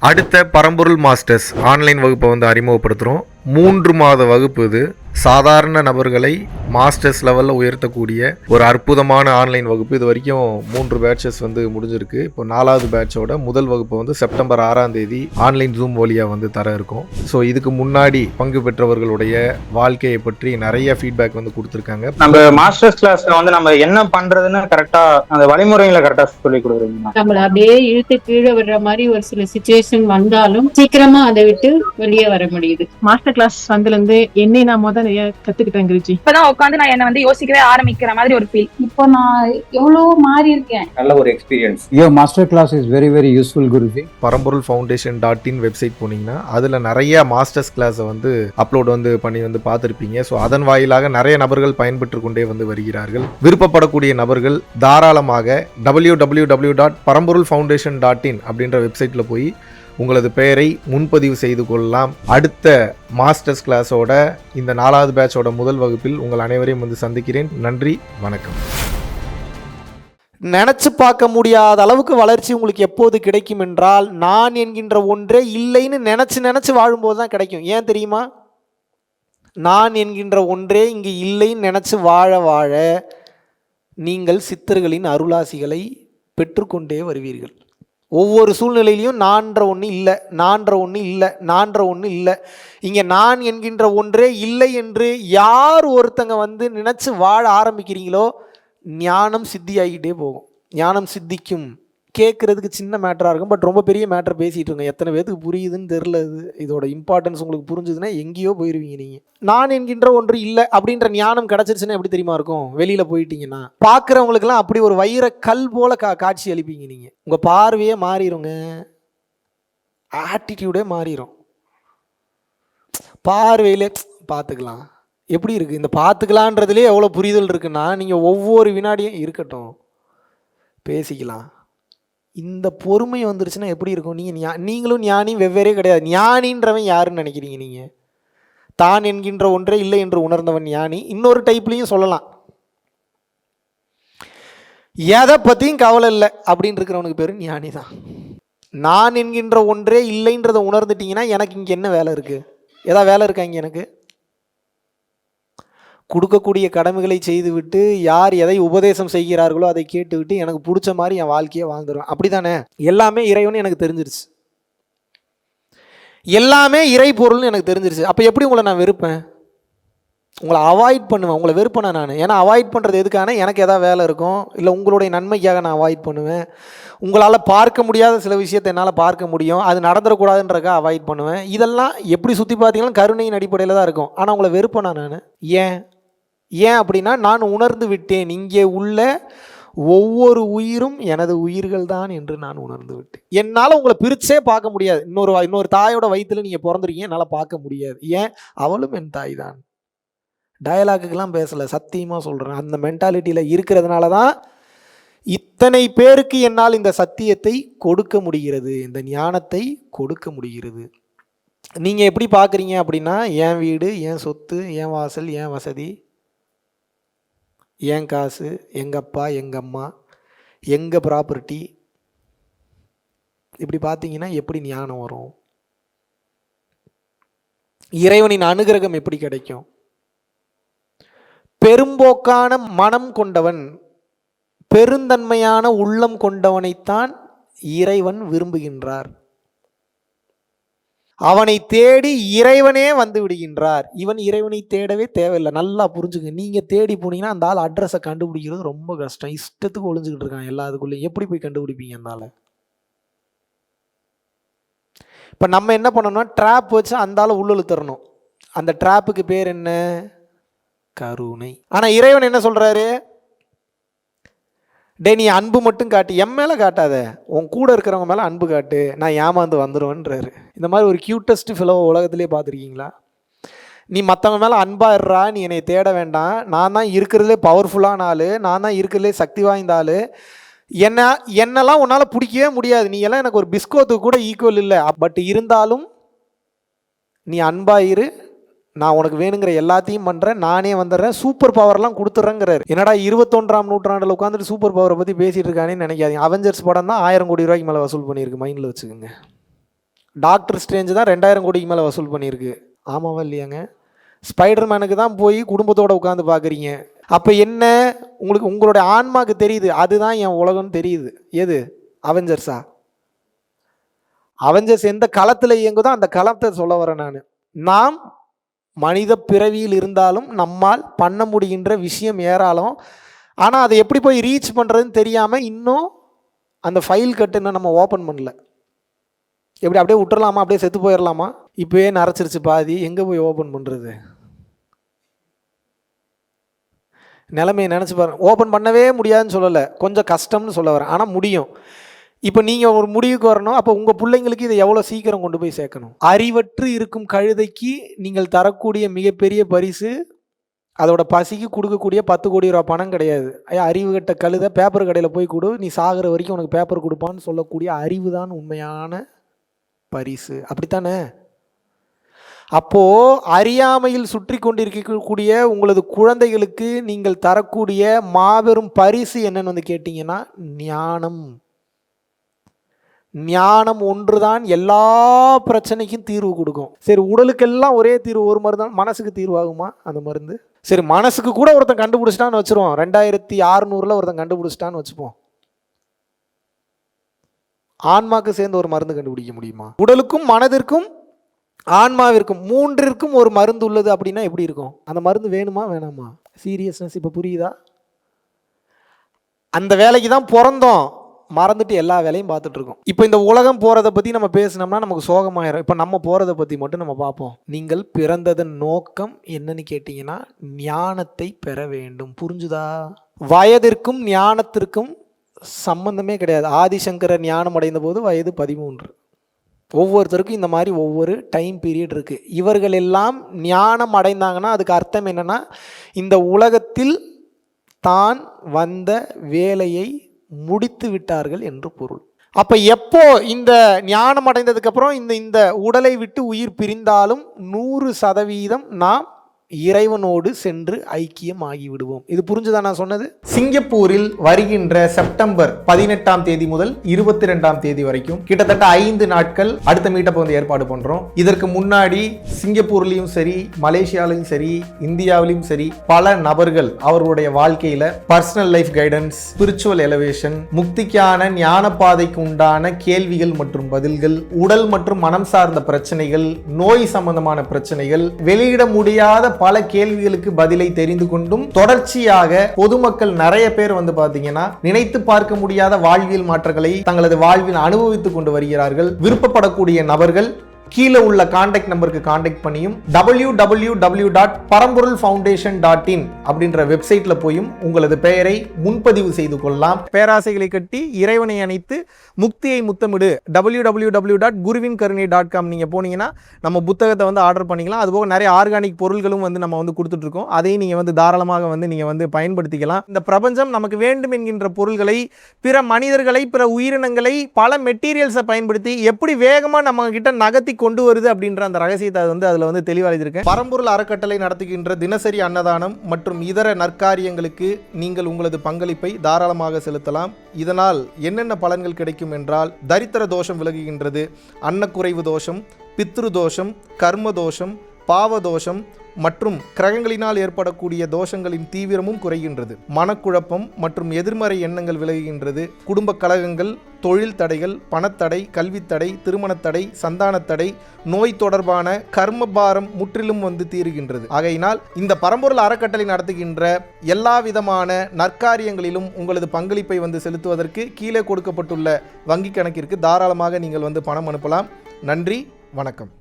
அடுத்த பரம்பொருள் masters online வகுப்பை வந்து அறிமுகப்படுத்துகிறோம். 3 மாத வகுப்பு இது. சாதாரண நபர்களை மாஸ்டர்ஸ் லெவலில் உயர்த்தக்கூடிய ஒரு அற்புதமான ஆன்லைன் வகுப்பு. இது வரைக்கும் 3 பேட்சஸ் வந்து முடிஞ்சிருக்கு. இப்போ 4வது பேட்சோட முதல் வகுப்பு வந்து செப்டம்பர் 6ஆம் தேதி ஆன்லைன் ஜூம் வழியாக வந்து தர இருக்கும். ஸோ இதுக்கு முன்னாடி பங்கு பெற்றவர்களுடைய வாழ்க்கையை பற்றி நிறைய ஃபீட்பேக் வந்து கொடுத்துருக்காங்க. நம்ம மாஸ்டர்ஸ் கிளாஸ்ல வந்து நம்ம என்ன பண்றதுன்னு கரெக்டா அந்த வழிமுறைகளை கரெக்டா சொல்லி கொடுக்குறீங்க. நம்மள அப்படியே இழுத்து கீழே விடுற மாதிரி ஒரு சில சிச்சுவேஷன் வந்தாலும் சீக்கிரமா அதை விட்டு வெளியே வர முடியுது. மாஸ்டர் கிளாஸ் வந்ததுல இருந்து என்னை நான் நிறைய கத்துக்கிட்டேன் குருஜி. இப்பதான் உட்காந்து நான் என்ன வந்து யோசிக்கவே ஆரம்பிக்கிற மாதிரி ஒரு ஃபீல். இப்போ நான் எவ்வளவு மாறி இருக்கேன். நல்ல ஒரு experience. Master class is very very useful Guruji. Paramporul foundation website போனீங்கன்னா அதுல நிறைய மாஸ்டர்ஸ் கிளாஸை வந்து அப்லோட் வந்து பண்ணி வந்து பார்த்துருப்பீங்க. ஸோ அதன் வாயிலாக நிறைய நபர்கள் பயன்பெற்று கொண்டே வந்து வருகிறார்கள். விருப்பப்படக்கூடிய நபர்கள் தாராளமாக www.paramporulfoundation.in அப்படின்ற வெப்சைட்ல போய் உங்களது பெயரை முன்பதிவு செய்து கொள்ளலாம். அடுத்த மாஸ்டர்ஸ் கிளாஸோட இந்த 4வது பேட்சோட முதல் வகுப்பில் உங்கள் அனைவரையும் வந்து சந்திக்கிறேன். நன்றி, வணக்கம். நினச்சி பார்க்க முடியாத அளவுக்கு வளர்ச்சி உங்களுக்கு எப்போது கிடைக்கும் என்றால், நான் என்கின்ற ஒன்றே இல்லைன்னு நினச்சி வாழும்போது தான் கிடைக்கும். ஏன் தெரியுமா? நான் என்கின்ற ஒன்றே இங்கு இல்லைன்னு நினச்சி வாழ நீங்கள் சித்தர்களின் அருளாசிகளை பெற்றுக்கொண்டே வருவீர்கள். ஒவ்வொரு சூழ்நிலையிலையும் நான்ற ஒன்று இல்லை. இங்கே நான் என்கின்ற ஒன்றே இல்லை என்று யார் ஒருத்தங்க வந்து நினச்சி வாழ ஆரம்பிக்கிறீங்களோ ஞானம் சித்தியாகிட்டே போகும். ஞானம் சித்திக்கும். கேட்குறதுக்கு சின்ன மேட்டராக இருக்கும், பட் ரொம்ப பெரிய மேட்டர் பேசிகிட்டு இருங்க. எத்தனை பேருக்கு புரியுதுன்னு தெரில. இதோட இம்பார்ட்டன்ஸ் உங்களுக்கு புரிஞ்சுதுன்னா எங்கேயோ போயிடுவீங்க. நீங்கள் நான் என்கின்ற ஒன்று இல்லை அப்படின்ற ஞானம் கிடச்சிருச்சுன்னா எப்படி தெரியுமா இருக்கும்? வெளியில் போயிட்டீங்கன்னா பார்க்குறவங்களுக்கெல்லாம் அப்படி ஒரு வைர கல் போல காட்சி அளிப்பீங்க. நீங்கள் உங்கள் பார்வையே மாறிடுங்க, ஆட்டிடியூடே மாறிடும். பார்வையிலே பார்த்துக்கலாம் எப்படி இருக்குது? இந்த பார்த்துக்கலான்றதுலேயே எவ்வளோ புரிதல் இருக்குன்னா, நீங்கள் ஒவ்வொரு வினாடியும் இருக்கட்டும் பேசிக்கலாம். இந்த பொறுமை வந்துருச்சுன்னா எப்படி இருக்கும்? நீங்களும் ஞானி வெவ்வேறே கிடையாது. ஞானின்றவன் யாருன்னு நினைக்கிறீங்க? நீங்கள் தான் என்கின்ற ஒன்றே இல்லை என்று உணர்ந்தவன் ஞானி. இன்னொரு டைப்லையும் சொல்லலாம், எதை பற்றியும் கவலை இல்லை அப்படின்னு இருக்கிறவனுக்கு பேர் ஞானி தான். நான் என்கின்ற ஒன்றே இல்லைன்றதை உணர்ந்துட்டிங்கன்னா எனக்கு இங்கே என்ன வேலை இருக்குது? ஏதாவது வேலை இருக்கா இங்கே? எனக்கு கொடுக்கக்கூடிய கடமைகளை செய்துவிட்டு யார் எதை உபதேசம் செய்கிறார்களோ அதை கேட்டுவிட்டு எனக்கு பிடிச்ச மாதிரி என் வாழ்க்கையை வாழ்ந்துருவேன். அப்படி தானே? எல்லாமே இறைவன் எனக்கு தெரிஞ்சிருச்சு, எல்லாமே இறை பொருள்னு எனக்கு தெரிஞ்சிருச்சு. அப்போ எப்படி உங்களை நான் வெறுப்பேன்? உங்களை அவாய்ட் பண்ணுவேன். உங்களை வெறுப்பேன் நான். ஏன்னா அவாய்ட் பண்ணுறது எதுக்கான? எனக்கு எதாவது வேலை இருக்கும், இல்லை உங்களுடைய நன்மைக்காக நான் அவாய்ட் பண்ணுவேன். உங்களால் பார்க்க முடியாத சில விஷயத்தை என்னால் பார்க்க முடியும், அது நடந்துடக்கூடாதுன்றக்காக அவாய்ட் பண்ணுவேன். இதெல்லாம் எப்படி சுற்றி பார்த்தீங்கன்னா கருணையின் அடிப்படையில் தான் இருக்கும். ஆனால் உங்களை வெறுப்பேன் நான். ஏன் அப்படின்னா நான் உணர்ந்து விட்டேன், இங்கே உள்ள ஒவ்வொரு உயிரும் எனது உயிர்கள் தான் என்று நான் உணர்ந்து விட்டேன். என்னால் உங்களை பிரிச்சே பார்க்க முடியாது. இன்னொரு தாயோட வயிற்றுல நீங்கள் பிறந்திருக்கீங்க, என்னால் பார்க்க முடியாது. ஏன்? அவளும் என் தாய் தான். டயலாக்குக்கெல்லாம் பேசலை, சத்தியமாக சொல்கிறேன். அந்த மென்டாலிட்டியில் இருக்கிறதுனால தான் இத்தனை பேருக்கு என்னால் இந்த சத்தியத்தை கொடுக்க முடிகிறது, இந்த ஞானத்தை கொடுக்க முடிகிறது. நீங்கள் எப்படி பார்க்குறீங்க அப்படின்னா, என் வீடு, என் சொத்து, என் வாசல், என் வசதி, என் காசு, எங்கள் அப்பா, எங்கள் அம்மா, எங்கள் ப்ராப்பர்ட்டி, இப்படி பார்த்தீங்கன்னா எப்படி ஞானம் வரும்? இறைவனின் அனுகிரகம் எப்படி கிடைக்கும்? பெரும்போக்கான மனம் கொண்டவன், பெருந்தன்மையான உள்ளம் கொண்டவனைத்தான் இறைவன் விரும்புகின்றார். அவனை தேடி இறைவனே வந்து விடுகின்றார். இவன் இறைவனை தேடவே தேவையில்லை. நல்லா புரிஞ்சுங்க. நீங்கள் தேடி போனீங்கன்னா அந்த ஆள் அட்ரஸை கண்டுபிடிக்கிறது ரொம்ப கஷ்டம். இஷ்டத்துக்கு ஒளிஞ்சுக்கிட்டு இருக்கான் எல்லாத்துக்குள்ளேயும். எப்படி போய் கண்டுபிடிப்பீங்க அந்த ஆளை? இப்போ நம்ம என்ன பண்ணணும்னா ட்ராப் வச்சு அந்த ஆளை உள்ள தரணும். அந்த ட்ராப்புக்கு பேர் என்ன? கருணை. ஆனால் இறைவன் என்ன சொல்கிறாரு? டே, நீ அன்பு மட்டும் காட்டு, என் மேலே காட்டாத, உன் கூட இருக்கிறவங்க மேலே அன்பு காட்டு, நான் ஏமாந்து வந்துடுவேன்றாரு. இந்த மாதிரி ஒரு கியூட்டஸ்ட் ஃபிலோ உலகத்திலே பார்த்துருக்கீங்களா? நீ மற்றவங்க மேலே அன்பாடுறா, நீ என்னை தேட வேண்டாம், நான் தான் இருக்கிறதுலே பவர்ஃபுல்லான ஆள், நான் தான் இருக்கிறதுலே சக்தி வாய்ந்த ஆள், என்னெல்லாம் உன்னால் பிடிக்கவே முடியாது, நீ எல்லாம் எனக்கு ஒரு பிஸ்கோத்துக்கு கூட ஈக்குவல் இல்லை, பட் இருந்தாலும் நீ அன்பாயிரு, நான் உனக்கு வேணுங்கிற எல்லாத்தையும் பண்ணுறேன், நானே வந்துடுறேன், சூப்பர் பவர்லாம் கொடுத்துட்றேங்கிறாரு. என்னடா 21ஆம் நூற்றாண்டில் உட்காந்துட்டு சூப்பர் பவரை பற்றி பேசிகிட்டு இருக்கானேன்னு நினைக்காதீங்க. அவெஞ்சர்ஸ் படம் தான் 1000 கோடி ரூபாய்க்கு மேலே வசூல் பண்ணியிருக்கு, மைண்டில் வச்சுக்கோங்க. டாக்டர் ஸ்ட்ரேஞ்சு தான் 2000 கோடிக்கு மேலே வசூல் பண்ணியிருக்கு. ஆமாவா இல்லையாங்க? ஸ்பைடர்மேனுக்கு தான் போய் குடும்பத்தோடு உட்காந்து பார்க்குறீங்க. அப்போ என்ன, உங்களுக்கு உங்களுடைய ஆன்மாவுக்கு தெரியுது அதுதான் என் உலகம்னு தெரியுது. எது? அவெஞ்சர்ஸா? அவெஞ்சர்ஸ் எந்த களத்தில் இயங்குதோ அந்த களத்தை சொல்ல வரேன் நான். நாம் மனித பிறவியில் இருந்தாலும் நம்மால் பண்ண முடிகின்ற விஷயம் ஏராளம். ஆனால் அதை எப்படி போய் ரீச் பண்ணுறதுன்னு தெரியாமல் இன்னும் அந்த ஃபைல் கட்டுன்னு நம்ம ஓப்பன் பண்ணல. எப்படி அப்படியே விட்டுறலாமா? அப்படியே செத்து போயிடலாமா? இப்போயே நரைச்சிருச்சு பாதி, எங்கே போய் ஓப்பன் பண்ணுறது? நிலைமையை நினச்சி பாருங்க. ஓப்பன் பண்ணவே முடியாதுன்னு சொல்லலை, கொஞ்சம் கஷ்டம்னு சொல்ல வரேன். ஆனால் முடியும். இப்போ நீங்கள் ஒரு முடிவுக்கு வரணும். அப்போ உங்கள் பிள்ளைங்களுக்கு இதை எவ்வளோ சீக்கிரம் கொண்டு போய் சேர்க்கணும்? அறிவற்று இருக்கும் கழுதைக்கு நீங்கள் தரக்கூடிய மிகப்பெரிய பரிசு அதோட பசிக்கு கொடுக்கக்கூடிய 10 கோடி ரூபா பணம் கிடையாது. அறிவு கட்ட கழுதை பேப்பர் கடையில் போய் கொடு, நீ சாகிற வரைக்கும் உனக்கு பேப்பர் கொடுப்பான்னு சொல்லக்கூடிய அறிவு தான் உண்மையான பரிசு. அப்படித்தானே? அப்போது அறியாமையில் சுற்றி கொண்டிருக்கக்கூடிய உங்களது குழந்தைகளுக்கு நீங்கள் தரக்கூடிய மாபெரும் பரிசு என்னன்னு வந்து கேட்டிங்கன்னா ஞானம். ஞானம் ஒன்று தான் எல்லா பிரச்சனைக்கும் தீர்வு கொடுக்கும். சரி, உடலுக்கெல்லாம் ஒரே தீர்வு ஒரு மருந்து, மனசுக்கு தீர்வாகுமா அந்த மருந்து? சரி, மனசுக்கு கூட ஒருத்தன் கண்டுபிடிச்சிட்டான்னு வச்சுருவோம். 2600 ஒருத்தன் கண்டுபிடிச்சிட்டான்னு வச்சுப்போம். ஆன்மாக்கு சேர்ந்து ஒரு மருந்து கண்டுபிடிக்க முடியுமா? உடலுக்கும் மனதிற்கும் ஆன்மாவிற்கும் 3ற்கும் ஒரு மருந்து உள்ளது அப்படின்னா எப்படி இருக்கும்? அந்த மருந்து வேணுமா வேணாமா? சீரியஸ்னஸ் இப்போ புரியுதா? அந்த வேலைக்கு தான் பிறந்தோம், மறந்துட்டு எல்லா வேலையும் பார்த்துட்டு இருக்கோம். இப்போ இந்த உலகம் போகிறத பற்றி நம்ம பேசினோம்னா நமக்கு சோகமாயிரும். இப்போ நம்ம போகிறத பற்றி மட்டும் நம்ம பார்ப்போம். நீங்கள் பிறந்ததன் நோக்கம் என்னன்னு கேட்டிங்கன்னா ஞானத்தை பெற வேண்டும். புரிஞ்சுதா? வயதிற்கும் ஞானத்திற்கும் சம்பந்தமே கிடையாது. ஆதிசங்கரர் ஞானம் அடைந்த போது வயது 13. ஒவ்வொருத்தருக்கும் இந்த மாதிரி ஒவ்வொரு டைம் பீரியட் இருக்குது. இவர்கள் எல்லாம் ஞானம் அடைந்தாங்கன்னா அதுக்கு அர்த்தம் என்னென்னா இந்த உலகத்தில் தான் வந்த வேலையை முடித்து விட்டார்கள் என்று பொருள். அப்போ எப்போ இந்த ஞானம் அடைந்ததுக்கப்புறம் இந்த உடலை விட்டு உயிர் பிரிந்தாலும் 100% நாம் இறைவனோடு சென்று ஐக்கியம் ஆகிவிடுவோம். இது புரிஞ்சுதான் நான் சொன்னது? சிங்கப்பூரில் வருகின்ற செப்டம்பர் 18ஆம் தேதி முதல் 22ஆம் தேதி வரைக்கும் கிட்டத்தட்ட 5 நாட்கள் அடுத்த மீட்டப் வந்து ஏற்பாடு பண்றோம். இதற்கு முன்னாடி சிங்கப்பூர்லயும் சரி, மலேசியாவிலும் சரி, இந்தியாவிலும் சரி பல நபர்கள் அவர்களுடைய வாழ்க்கையில personal life guidance, spiritual elevation, முக்திக்கான ஞான பாதைக்கு உண்டான கேள்விகள் மற்றும் பதில்கள், உடல் மற்றும் மனம் சார்ந்த பிரச்சனைகள், நோய் சம்பந்தமான பிரச்சனைகள், வெளியிட முடியாத பல கேள்விகளுக்கு பதிலை தெரிந்து கொண்டும் தொடர்ச்சியாக பொதுமக்கள் நிறைய பேர் வந்து பாத்தீங்கன்னா நினைத்து பார்க்க முடியாத வாழ்வியல் மாற்றங்களை தங்களது வாழ்வில் அனுபவித்துக் கொண்டு வருகிறார்கள். விருப்பப்படக்கூடிய நபர்கள் கீழே உள்ள கான்டாக்ட் நம்பருக்கு கான்டாக்ட் பண்ணியும் www.paramporulfoundation.in அப்படின்ற வெப்சைட்ல போயும் உங்களது பெயரை முன்பதிவு செய்து கொள்ளலாம். பேராசைகளை கட்டி இறைவனை அணைத்து முக்தியை முத்தமிடு www.guruvinkarunai.com நீங்க போனீங்கன்னா நம்ம புத்தகத்தை வந்து ஆர்டர் பண்ணிக்கலாம். அதுபோக நிறைய ஆர்கானிக் பொருள்களும் வந்து நம்ம வந்து கொடுத்துட்டு இருக்கோம். அதையும் நீங்க வந்து தாராளமாக வந்து நீங்க வந்து பயன்படுத்திக்கலாம். இந்த பிரபஞ்சம் நமக்கு வேண்டும் என்கின்ற பொருள்களை, பிற மனிதர்களை, பிற உயிரினங்களை, பல மெட்டீரியல்ஸை பயன்படுத்தி எப்படி வேகமா நம்ம கிட்ட நகர்த்தி கொண்டு வருது அப்படின்ற அந்த ரகசியத்தை வந்து அதுல வந்து தெளிவாக பரம்பொருள் அறக்கட்டளை நடத்துகின்ற தினசரி அன்னதானம் மற்றும் இதர நற்காரியங்களுக்கு நீங்கள் உங்களது பங்களிப்பை தாராளமாக செலுத்தலாம். இதனால் என்னென்ன பலன்கள் கிடைக்கும் என்றால் தரித்திர தோஷம் விலகுகின்றது, அன்னக்குறைவு தோஷம், பித்ரு தோஷம், கர்ம தோஷம், பாவ தோஷம் மற்றும் கிரகங்களினால் ஏற்படக்கூடிய தோஷங்களின் தீவிரமும் குறைகின்றது, மனக்குழப்பம் மற்றும் எதிர்மறை எண்ணங்கள் விலகுகின்றது, குடும்ப கலகங்கள், தொழில் தடைகள், பணத்தடை, கல்வித்தடை, திருமணத்தடை, சந்தானத்தடை, நோய் தொடர்பான கர்மபாரம் முற்றிலும் வந்து தீருகின்றது. ஆகையினால் இந்த பரம்பொருள் அறக்கட்டளை நடத்துகின்ற எல்லா விதமான நற்காரியங்களிலும் உங்களது பங்களிப்பை வந்து செலுத்துவதற்கு கீழே கொடுக்கப்பட்டுள்ள வங்கி கணக்கிற்கு தாராளமாக நீங்கள் வந்து பணம் அனுப்பலாம். நன்றி, வணக்கம்.